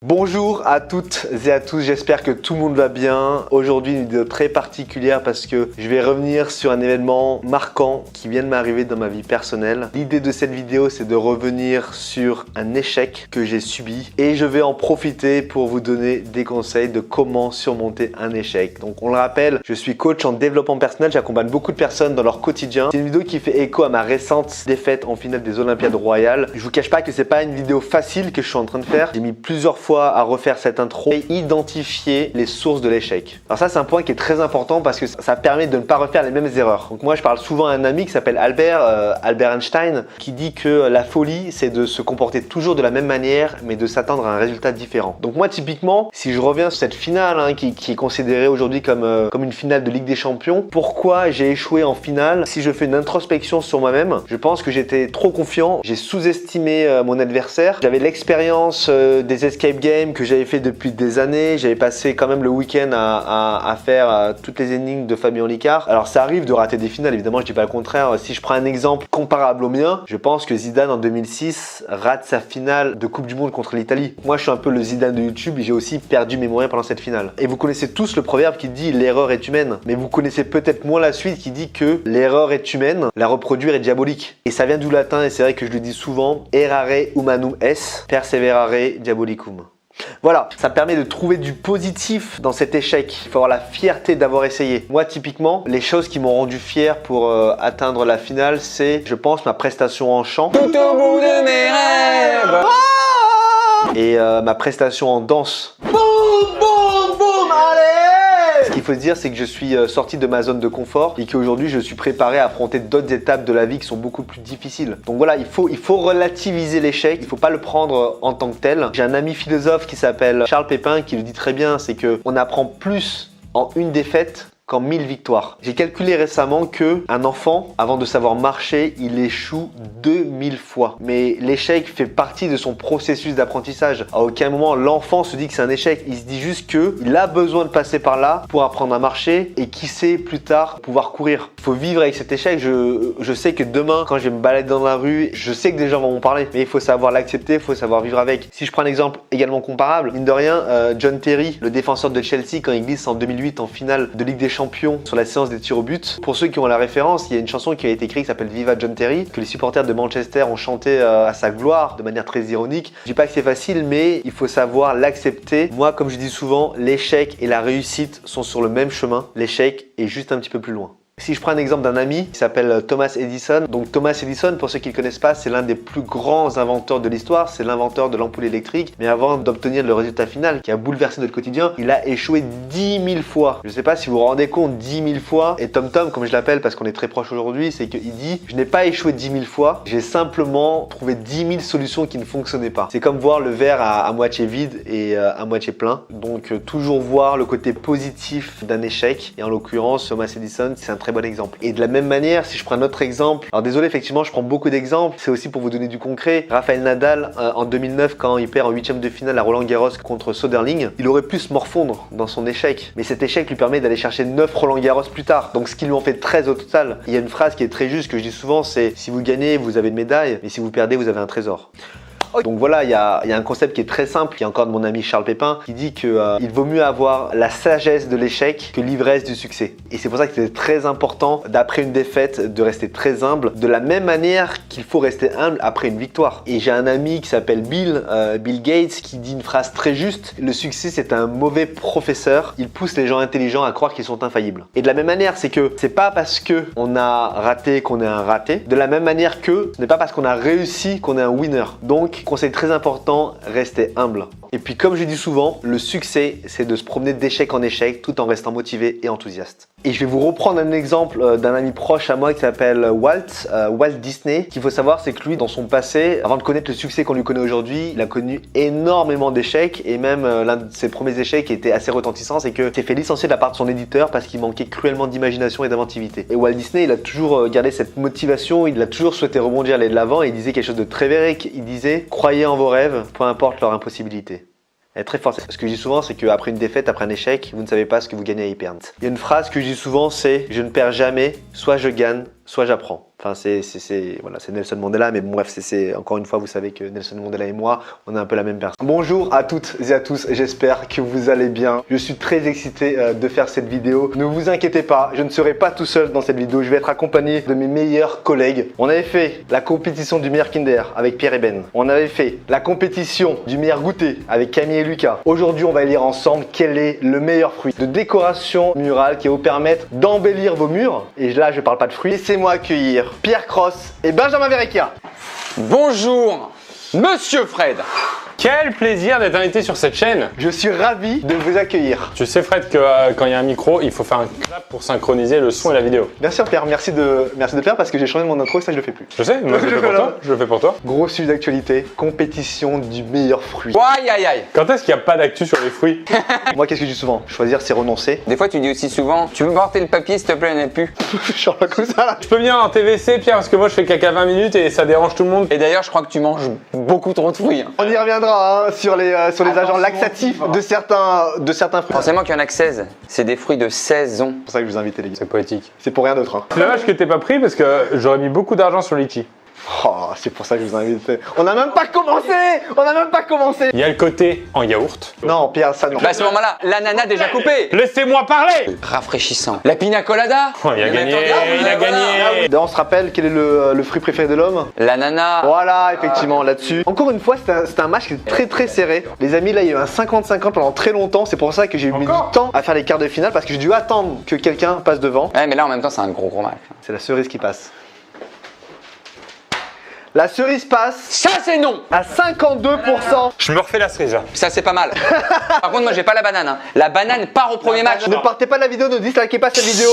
Bonjour à toutes et à tous, j'espère que tout le monde va bien. Aujourd'hui une vidéo très particulière parce que je vais revenir sur un événement marquant qui vient de m'arriver dans ma vie personnelle. L'idée de cette vidéo c'est de revenir sur un échec que j'ai subi et je vais en profiter pour vous donner des conseils de comment surmonter un échec. Donc on le rappelle, je suis coach en développement personnel, j'accompagne beaucoup de personnes dans leur quotidien. C'est une vidéo qui fait écho à ma récente défaite en finale des Olympiades Royales. Je vous cache pas que c'est pas une vidéo facile que je suis en train de faire. J'ai mis plusieurs fois à refaire cette intro et identifier les sources de l'échec. Alors ça c'est un point qui est très important parce que ça permet de ne pas refaire les mêmes erreurs. Donc moi je parle souvent à un ami qui s'appelle Albert Einstein qui dit que la folie c'est de se comporter toujours de la même manière mais de s'attendre à un résultat différent. Donc moi typiquement si je reviens sur cette finale qui est considérée aujourd'hui comme une finale de Ligue des Champions, pourquoi j'ai échoué en finale? Si je fais une introspection sur moi-même, je pense que j'étais trop confiant, j'ai sous-estimé mon adversaire, j'avais l'expérience des escape games que j'avais fait depuis des années. J'avais passé quand même le week-end à faire toutes les énigmes de Fabien Olicard. Alors ça arrive de rater des finales, évidemment je dis pas le contraire. Si je prends un exemple comparable au mien, je pense que Zidane en 2006 rate sa finale de Coupe du Monde contre l'Italie. Moi je suis un peu le Zidane de YouTube et j'ai aussi perdu mes moyens pendant cette finale. Et vous connaissez tous le proverbe qui dit l'erreur est humaine. Mais vous connaissez peut-être moins la suite qui dit que l'erreur est humaine, la reproduire est diabolique. Et ça vient du latin et c'est vrai que je le dis souvent, errare humanum est, perseverare diabolicum. Voilà, ça permet de trouver du positif dans cet échec. Il faut avoir la fierté d'avoir essayé. Moi, typiquement, les choses qui m'ont rendu fier pour atteindre la finale, c'est, je pense, ma prestation en chant. Tout au bout de mes rêves. Et ma prestation en danse. Boum, boum, boum, allez! Ce qu'il faut se dire, c'est que je suis sorti de ma zone de confort et qu'aujourd'hui, je suis préparé à affronter d'autres étapes de la vie qui sont beaucoup plus difficiles. Donc voilà, il faut relativiser l'échec. Il ne faut pas le prendre en tant que tel. J'ai un ami philosophe qui s'appelle Charles Pépin qui le dit très bien, c'est qu'on apprend plus en une défaite qu'en 1000 victoires. J'ai calculé récemment que un enfant, avant de savoir marcher, il échoue 2000 fois. Mais l'échec fait partie de son processus d'apprentissage. À aucun moment, l'enfant se dit que c'est un échec. Il se dit juste qu'il a besoin de passer par là pour apprendre à marcher et qui sait plus tard pouvoir courir. Il faut vivre avec cet échec. Je sais que demain, quand je vais me balader dans la rue, je sais que des gens vont m'en parler. Mais il faut savoir l'accepter, il faut savoir vivre avec. Si je prends un exemple également comparable, mine de rien, John Terry, le défenseur de Chelsea, quand il glisse en 2008 en finale de Ligue des Champion sur la séance des tirs au but. Pour ceux qui ont la référence, il y a une chanson qui a été écrite qui s'appelle Viva John Terry, que les supporters de Manchester ont chanté à sa gloire de manière très ironique. Je dis pas que c'est facile, mais il faut savoir l'accepter. Moi, comme je dis souvent, l'échec et la réussite sont sur le même chemin. L'échec est juste un petit peu plus loin. Si je prends un exemple d'un ami qui s'appelle Thomas Edison, donc Thomas Edison, pour ceux qui ne le connaissent pas, c'est l'un des plus grands inventeurs de l'histoire, c'est l'inventeur de l'ampoule électrique, mais avant d'obtenir le résultat final qui a bouleversé notre quotidien, il a échoué 10 000 fois. Je ne sais pas si vous vous rendez compte, 10 000 fois, et Tom Tom, comme je l'appelle parce qu'on est très proche aujourd'hui, c'est qu'il dit « Je n'ai pas échoué 10 000 fois, j'ai simplement trouvé 10 000 solutions qui ne fonctionnaient pas. » C'est comme voir le verre à moitié vide et à moitié plein, donc toujours voir le côté positif d'un échec, et en l'occurrence Thomas Edison, c'est un très bon exemple. Et de la même manière, si je prends un autre exemple, alors désolé, effectivement, je prends beaucoup d'exemples, c'est aussi pour vous donner du concret. Rafael Nadal, en 2009, quand il perd en 8e de finale à Roland-Garros contre Soderling, il aurait pu se morfondre dans son échec. Mais cet échec lui permet d'aller chercher 9 Roland-Garros plus tard. Donc ce qui lui en fait 13 au total. Il y a une phrase qui est très juste que je dis souvent, c'est si vous gagnez, vous avez une médaille, mais si vous perdez, vous avez un trésor. Donc voilà, il y a un concept qui est très simple, qui est encore de mon ami Charles Pépin, qui dit qu'il vaut mieux avoir la sagesse de l'échec que l'ivresse du succès. Et c'est pour ça que c'est très important, d'après une défaite, de rester très humble, de la même manière qu'il faut rester humble après une victoire. Et j'ai un ami qui s'appelle Bill Gates, qui dit une phrase très juste, le succès c'est un mauvais professeur, il pousse les gens intelligents à croire qu'ils sont infaillibles. Et de la même manière, c'est que c'est pas parce qu'on a raté qu'on est un raté, de la même manière que ce n'est pas parce qu'on a réussi qu'on est un winner. Donc, conseil très important, restez humble. Et puis comme je dis souvent, le succès c'est de se promener d'échec en échec tout en restant motivé et enthousiaste. Et je vais vous reprendre un exemple d'un ami proche à moi qui s'appelle Walt Disney. Ce qu'il faut savoir c'est que lui dans son passé, avant de connaître le succès qu'on lui connaît aujourd'hui, il a connu énormément d'échecs et même l'un de ses premiers échecs qui était assez retentissant, c'est que s'est fait licencier de la part de son éditeur parce qu'il manquait cruellement d'imagination et d'inventivité. Et Walt Disney il a toujours gardé cette motivation, il a toujours souhaité rebondir, aller de l'avant et il disait quelque chose de très véridique, il disait « Croyez en vos rêves, peu importe leur impossibilité ». Elle est très forte. Ce que je dis souvent, c'est qu'après une défaite, après un échec, vous ne savez pas ce que vous gagnez à y perdre. Il y a une phrase que je dis souvent, c'est « Je ne perds jamais, soit je gagne, soit j'apprends. Enfin, voilà, c'est Nelson Mandela, mais bon, bref, encore une fois, vous savez que Nelson Mandela et moi, on est un peu la même personne. Bonjour à toutes et à tous, j'espère que vous allez bien. Je suis très excité de faire cette vidéo. Ne vous inquiétez pas, je ne serai pas tout seul dans cette vidéo, je vais être accompagné de mes meilleurs collègues. On avait fait la compétition du meilleur Kinder avec Pierre et Ben. On avait fait la compétition du meilleur goûter avec Camille et Lucas. Aujourd'hui, on va lire ensemble quel est le meilleur fruit de décoration murale qui va vous permettre d'embellir vos murs. Et là, je parle pas de fruits. Laissez-moi accueillir Pierre Cross et Benjamin Verrecchia. Bonjour, Monsieur Fred. Quel plaisir d'être invité sur cette chaîne. Je suis ravi de vous accueillir. Tu sais Fred que quand il y a un micro, il faut faire un clap pour synchroniser le son et la vidéo. Bien sûr Pierre, merci de le faire parce que j'ai changé mon intro et ça je le fais plus. Je sais, moi je le fais pour toi, je le fais pour toi. Gros sujet d'actualité, compétition du meilleur fruit. Aïe aïe aïe. Quand est-ce qu'il n'y a pas d'actu sur les fruits? Moi qu'est-ce que je dis souvent? Choisir c'est renoncer. Des fois tu dis aussi souvent, tu peux porter le papier s'il te plaît, il n'y en a plus. Genre pas comme ça là. Je peux venir en TVC Pierre parce que moi je fais caca 20 minutes et ça dérange tout le monde. Et d'ailleurs je crois que tu manges beaucoup trop de fruits. On y reviendra hein, sur les agents laxatifs de certains fruits. Forcément qu'il y en a que 16, c'est des fruits de saison. C'est pour ça que je vous invite les gars. C'est poétique. C'est pour rien d'autre. Hein. C'est dommage que t'aies pas pris parce que j'aurais mis beaucoup d'argent sur litchi. Oh, c'est pour ça que je vous invite. On n'a même pas commencé. On n'a même pas commencé. Il y a le côté en yaourt. Non Pierre, ça non. Bah à ce moment-là, l'ananas déjà coupé. Laissez-moi parler. Rafraîchissant. La pina colada. Oh, il a gagné, il a gagné. D'ailleurs, on se rappelle quel est le fruit préféré de l'homme? L'ananas. Voilà, effectivement, là-dessus. Encore une fois, c'était un match qui est très très serré. Les amis, là, il y a eu un 50-50 pendant très longtemps. C'est pour ça que j'ai mis du temps à faire les quarts de finale parce que j'ai dû attendre que quelqu'un passe devant. Ouais mais là en même temps c'est un gros match. C'est la cerise qui passe. La cerise passe Ça c'est non. à 52%. Je me refais la cerise. Ça c'est pas mal. Par contre moi j'ai pas la banane. Hein. La banane part au premier match. Ne partez pas de la vidéo, ne dislikez pas cette vidéo.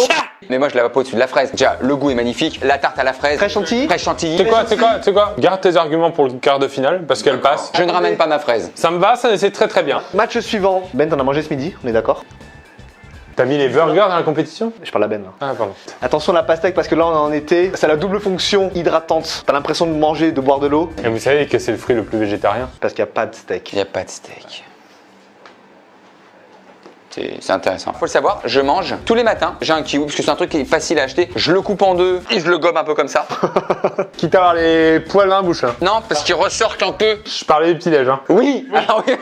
Mais moi je la vois pas au-dessus de la fraise. Déjà le goût est magnifique. La tarte à la fraise. Fraise chantilly. Fraise chantilly. C'est quoi? Garde tes arguments pour le quart de finale parce qu'elle passe. Je ne ramène pas ma fraise. Ça me va, c'est très très bien. Match suivant. Ben, t'en as mangé ce midi, on est d'accord? T'as mis les burgers dans la compétition? Je parle à Ben. Là. Ah pardon. Attention la pastèque parce que là on est en été, ça a la double fonction hydratante. T'as l'impression de manger, de boire de l'eau. Et vous savez que c'est le fruit le plus végétarien? Parce qu'il n'y a pas de steak. Il n'y a pas de steak. C'est intéressant. Faut le savoir, je mange tous les matins. J'ai un kiwi parce que c'est un truc qui est facile à acheter. Je le coupe en deux et je le gomme un peu comme ça. Quitte à avoir les poils dans la bouche. Hein. Non, parce qu'il ressortent un peu. Je parlais du petit-déj. Hein. Oui. Alors, oui.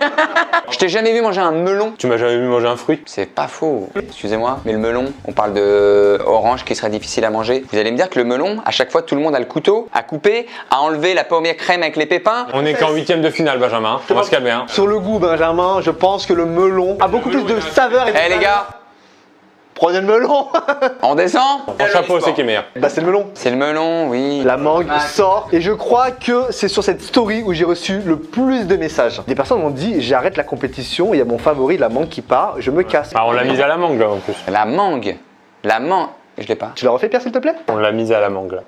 Je t'ai jamais vu manger un melon. Tu m'as jamais vu manger un fruit? C'est pas faux. Excusez-moi, mais le melon, on parle de orange qui serait difficile à manger. Vous allez me dire que le melon, à chaque fois, tout le monde a le couteau à couper, à enlever la paumière crème avec les pépins. On est qu'en 8ème de finale, Benjamin. On va se calmer. Hein. Sur le goût, Benjamin, je pense que le melon a beaucoup plus de saveur. Eh les gars, prenez le melon. on descend. En chapeau, c'est qui est meilleur. Bah c'est le melon. C'est le melon, oui. La mangue sort et je crois que c'est sur cette story où j'ai reçu le plus de messages. Des personnes m'ont dit j'arrête la compétition, il y a mon favori, la mangue qui part, je me casse. Ah, on l'a mise à la mangue là en plus. La mangue. La mangue. Je l'ai pas. Tu l'as refait Pierre s'il te plaît? On l'a mise à la mangue là.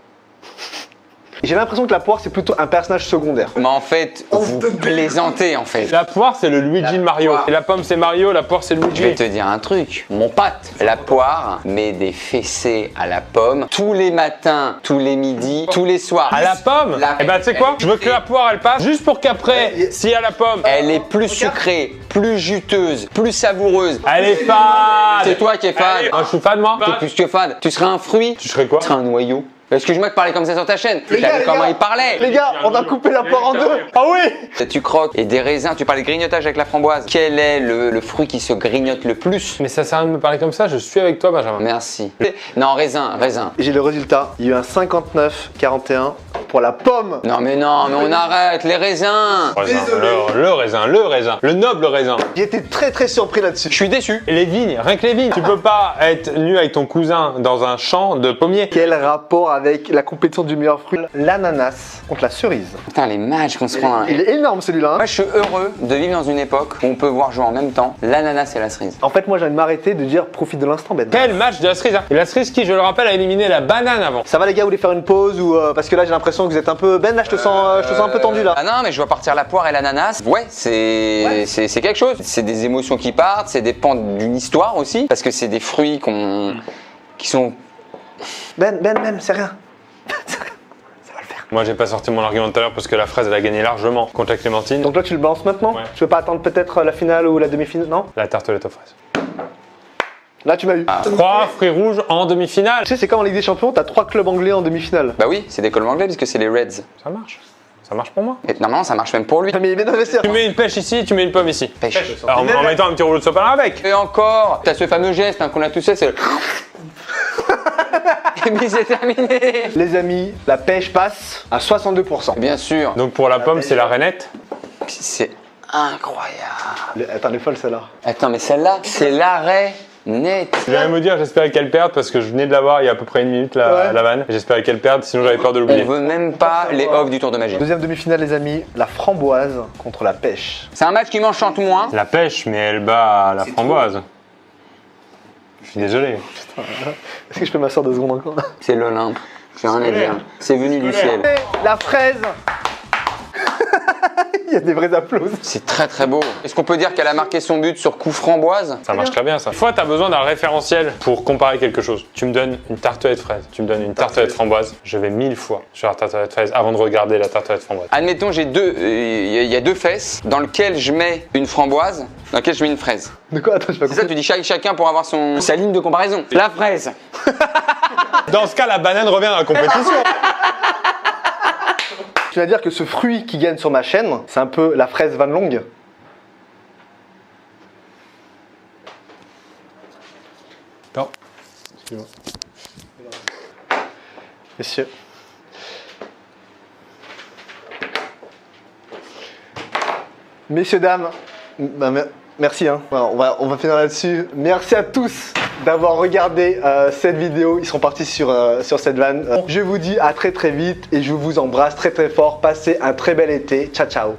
J'ai l'impression que la poire c'est plutôt un personnage secondaire. Mais en fait, vous plaisantez en fait. La poire, c'est le Luigi de Mario. Et la pomme, c'est Mario, la poire, c'est Je vais Luigi. te dire un truc, mon pote, la poire met des fessées à la pomme tous les matins, tous les midis, tous les soirs. À la pomme? Eh ben, tu sais quoi? Je veux que la poire, elle passe juste pour qu'après, s'il y a la pomme, Elle est plus sucrée, plus juteuse, plus savoureuse. elle est fade. C'est toi qui es fan. Moi, je suis fan, moi. T'es plus que fan. Tu serais un fruit. Tu serais quoi? Tu serais un noyau. Excuse-moi de parler comme ça sur ta chaîne. Les T'as gars, vu les comment gars. il parlait? Les gars, on a coupé la poire en deux. Ah oui? Tu croques et des raisins. Tu parlais de grignotage avec la framboise. Quel est le fruit qui se grignote le plus? Mais ça sert à rien de me parler comme ça, je suis avec toi, Benjamin. Merci. Non, raisin, raisin. J'ai le résultat, il y a eu un 59-41 pour la pomme. Non, mais on arrête. Les raisins. Raisin, le raisin, le noble raisin. J'ai été très très surpris là-dessus. Je suis déçu. Et les vignes, rien que les vignes. Tu peux pas être nu avec ton cousin dans un champ de pommiers. Quel rapport avec la compétition du meilleur fruit? L'ananas contre la cerise. Putain, les matchs qu'on se prend. Hein. Il est énorme celui-là. Hein. Moi, je suis heureux de vivre dans une époque où on peut voir jouer en même temps l'ananas et la cerise. En fait, moi j'ai envie de m'arrêter de dire profite de l'instant, Ben. Quel match de la cerise, hein. Et la cerise qui, je le rappelle, a éliminé la banane avant. Ça va les gars, vous voulez faire une pause ou parce que là j'ai l'impression que vous êtes un peu Ben là je te sens un peu tendu là. Ah non, mais je vois partir la poire et l'ananas. Ouais, c'est quelque chose. C'est des émotions qui partent, ça dépend d'une histoire aussi, parce que c'est des fruits qui sont. Ben, c'est rien. C'est rien. Ça va le faire. Moi, j'ai pas sorti mon argument tout à l'heure parce que la fraise, elle a gagné largement contre la clémentine. Donc là tu le balances maintenant? Ouais. Tu veux pas attendre peut-être la finale ou la demi-finale? Non? La tartelette aux fraises. Là, tu m'as eu. 3 fruits rouges en demi-finale. Tu sais, c'est comme en Ligue des Champions, t'as 3 clubs anglais en demi-finale. Bah oui, c'est des clubs anglais puisque c'est les Reds. Ça marche. Ça marche pour moi. Et normalement, ça marche même pour lui. Mais il vient d'investir. Tu mets une pêche ici, tu mets une pomme ici. Pêche. Alors, en mettant un petit rouleau de sopalin avec. Et encore, t'as ce fameux geste hein, qu'on a tous fait, c'est le... Et puis c'est terminé. Les amis, la pêche passe à 62%. Bien sûr. Donc pour la pomme, c'est la rainette. C'est incroyable. Attends, elle est folle celle-là. Attends, mais celle-là, c'est l'arrêt net. Je viens de me dire, j'espérais qu'elle perde parce que je venais de la voir il y a à peu près une minute la vanne. J'espérais qu'elle perde, sinon j'avais peur de On l'oublier. veut même pas les off du tour de magie. Deuxième demi-finale, les amis, la framboise contre la pêche. C'est un match qui m'enchante moins. La pêche, mais elle bat la framboise. Je suis désolé. Est-ce que je peux m'asseoir 2 secondes encore? C'est l'Olympe. J'ai rien à dire. C'est venu du ciel. La fraise. Il y a des vrais applaudissements. C'est très très beau. Est-ce qu'on peut dire qu'elle a marqué son but sur coup framboise? Ça marche très bien ça. Une fois, tu as besoin d'un référentiel pour comparer quelque chose. Tu me donnes une tartelette fraise, tu me donnes une tartelette framboise. Je vais 1000 fois sur la tartelette fraise avant de regarder la tartelette framboise. Admettons, il y a 2 fesses dans lesquelles je mets une framboise, dans lesquelles je mets une fraise. De quoi? Attends, je pas C'est ça, compris. tu dis chacun pour avoir sa ligne de comparaison. La fraise. Dans ce cas, la banane revient dans la compétition. Tu vas dire que ce fruit qui gagne sur ma chaîne, c'est un peu la fraise Van Long. Non. Excuse-moi. Messieurs. Messieurs, dames, merci. Hein. Voilà, on va finir là-dessus. Merci à tous d'avoir regardé cette vidéo. Ils sont partis sur cette vanne. Je vous dis à très très vite et je vous embrasse très très fort. Passez un très bel été. Ciao, ciao.